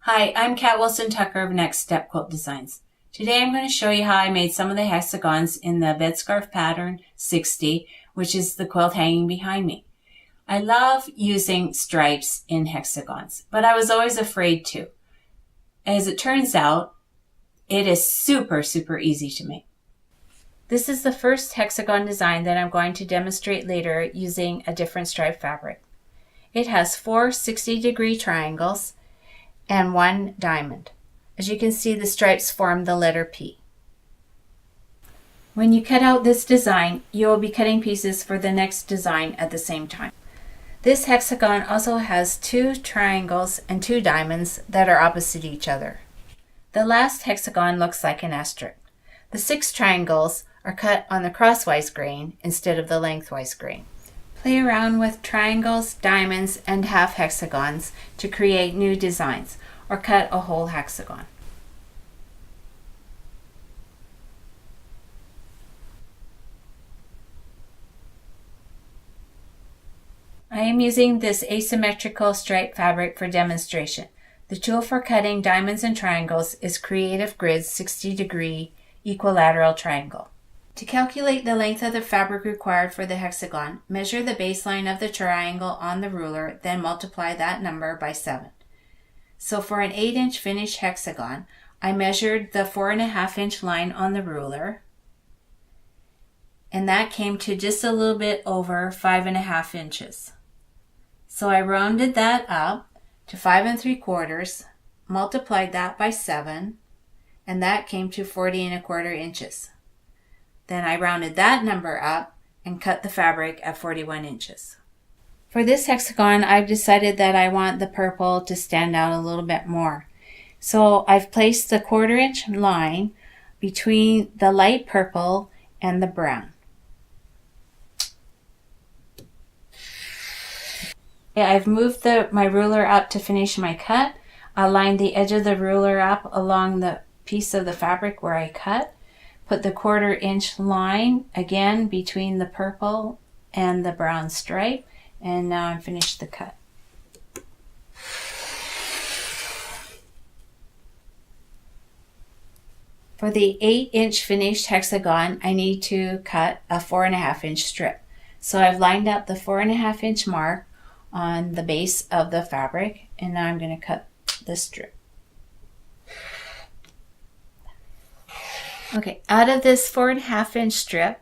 Hi, I'm Kat Wilson-Tucker of Next Step Quilt Designs. Today I'm going to show you how I made some of the hexagons in the bed scarf pattern 60, which is the quilt hanging behind me. I love using stripes in hexagons, but I was always afraid to. As it turns out, it is super easy to make. This is the first hexagon design that I'm going to demonstrate later using a different stripe fabric. It has 4 60-degree triangles and 1 diamond. As you can see, the stripes form the letter P. When you cut out this design, you will be cutting pieces for the next design at the same time. This hexagon also has 2 triangles and 2 diamonds that are opposite each other. The last hexagon looks like an asterisk. The 6 triangles are cut on the crosswise grain instead of the lengthwise grain. Play around with triangles, diamonds, and half hexagons to create new designs, or cut a whole hexagon. I am using this asymmetrical stripe fabric for demonstration. The tool for cutting diamonds and triangles is Creative Grid's 60-degree equilateral triangle. To calculate the length of the fabric required for the hexagon, measure the baseline of the triangle on the ruler, then multiply that number by 7. So for an 8-inch finished hexagon, I measured the 4.5-inch line on the ruler, and that came to just a little bit over 5.5 inches. So I rounded that up to 5 3/4, multiplied that by 7, and that came to 40 1/4 inches. Then I rounded that number up and cut the fabric at 41 inches. For this hexagon, I've decided that I want the purple to stand out a little bit more. So I've placed the 1/4-inch line between the light purple and the brown. I've moved my ruler up to finish my cut. I lined the edge of the ruler up along the piece of the fabric where I cut. Put the 1/4-inch line again between the purple and the brown stripe, and now I'm finished the cut. For the 8-inch finished hexagon, I need to cut a 4.5-inch strip. So I've lined up the 4.5-inch mark on the base of the fabric, and now I'm going to cut the strip. Okay, out of this 4.5-inch strip,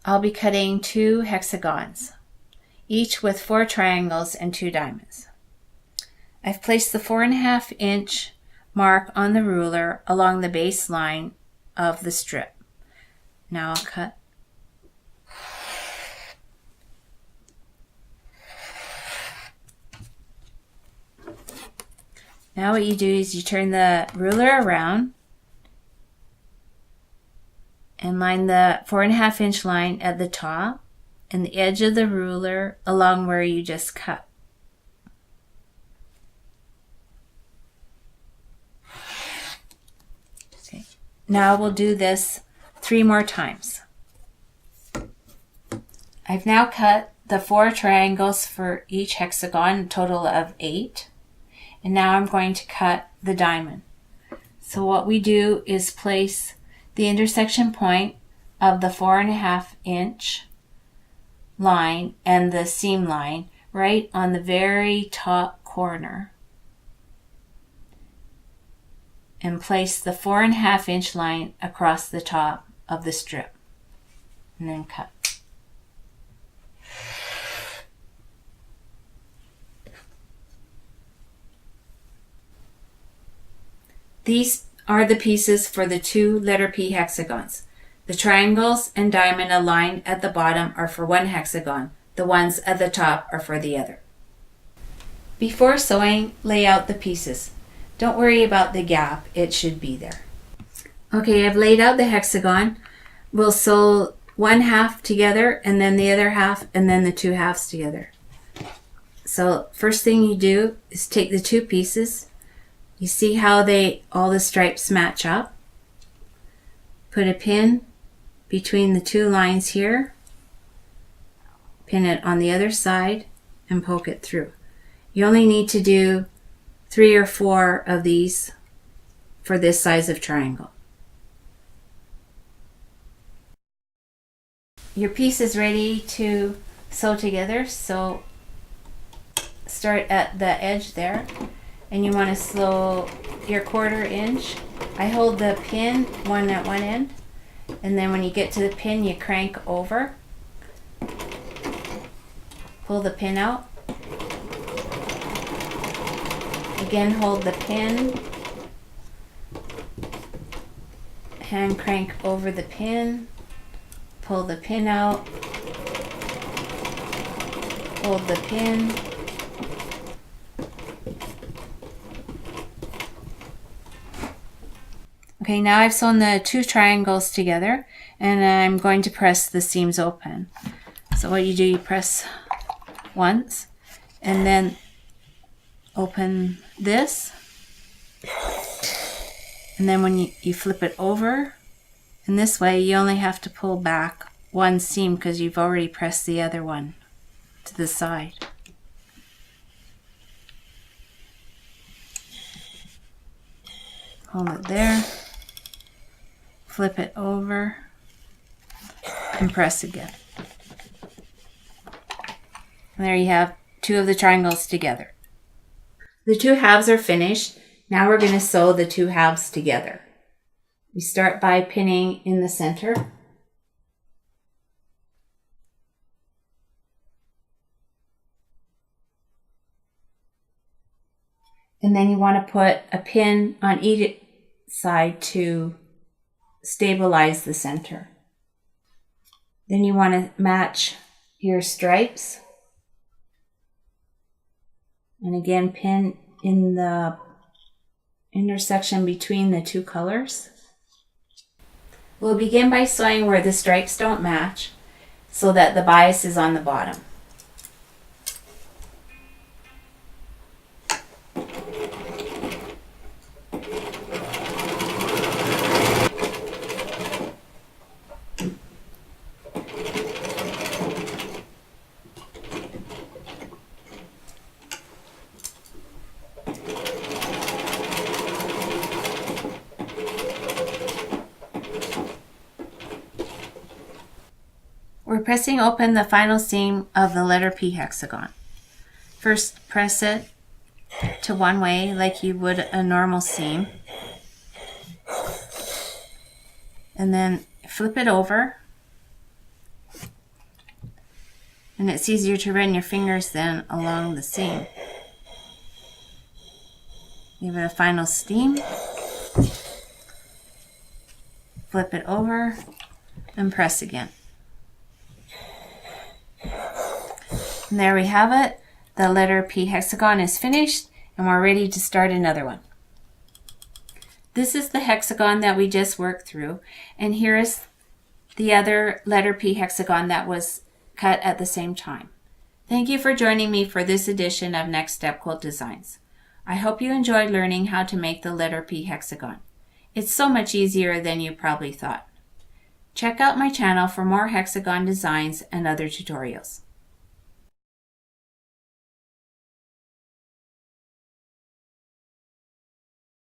I'll be cutting 2 hexagons, each with 4 triangles and 2 diamonds. I've placed the 4.5-inch mark on the ruler along the baseline of the strip. Now I'll cut. Now what you do is you turn the ruler around and line the 4.5-inch line at the top and the edge of the ruler along where you just cut. Okay. Now we'll do this 3 more times. I've now cut the 4 triangles for each hexagon, a total of 8. And now I'm going to cut the diamond. So what we do is place the intersection point of the 4.5-inch line and the seam line right on the very top corner, and place the 4.5-inch line across the top of the strip, and then cut. These are the pieces for the 2 letter P hexagons. The triangles and diamond aligned at the bottom are for one hexagon. The ones at the top are for the other. Before sewing, lay out the pieces. Don't worry about the gap, it should be there. Okay, I've laid out the hexagon. We'll sew 1/2 together and then the other half and then the 2 halves together. So first thing you do is take the 2 pieces. You see how all the stripes match up? Put a pin between the 2 lines here, pin it on the other side, and poke it through. You only need to do 3 or 4 of these for this size of triangle. Your piece is ready to sew together, so start at the edge there, and you want to sew your 1/4 inch. I hold the pin one at one end, and then when you get to the pin you crank over, pull the pin out, again hold the pin, hand crank over the pin, pull the pin out, hold the pin, okay, now I've sewn the 2 triangles together and I'm going to press the seams open. So what you do, you press once and then open this, and then when you flip it over, and this way you only have to pull back one seam because you've already pressed the other one to the side. Hold it there, flip it over, and press again. And there you have 2 of the triangles together. The 2 halves are finished. Now we're going to sew the 2 halves together. We start by pinning in the center. And then you want to put a pin on each side to stabilize the center. Then you want to match your stripes. And again, pin in the intersection between the 2 colors. We'll begin by sewing where the stripes don't match so that the bias is on the bottom. We're pressing open the final seam of the letter P hexagon. First, press it to one way like you would a normal seam, and then flip it over, and it's easier to run your fingers then along the seam. Give it a final steam, flip it over, and press again. And there we have it. The letter P hexagon is finished and we're ready to start another one. This is the hexagon that we just worked through, and here is the other letter P hexagon that was cut at the same time. Thank you for joining me for this edition of Next Step Quilt Designs. I hope you enjoyed learning how to make the letter P hexagon. It's so much easier than you probably thought. Check out my channel for more hexagon designs and other tutorials.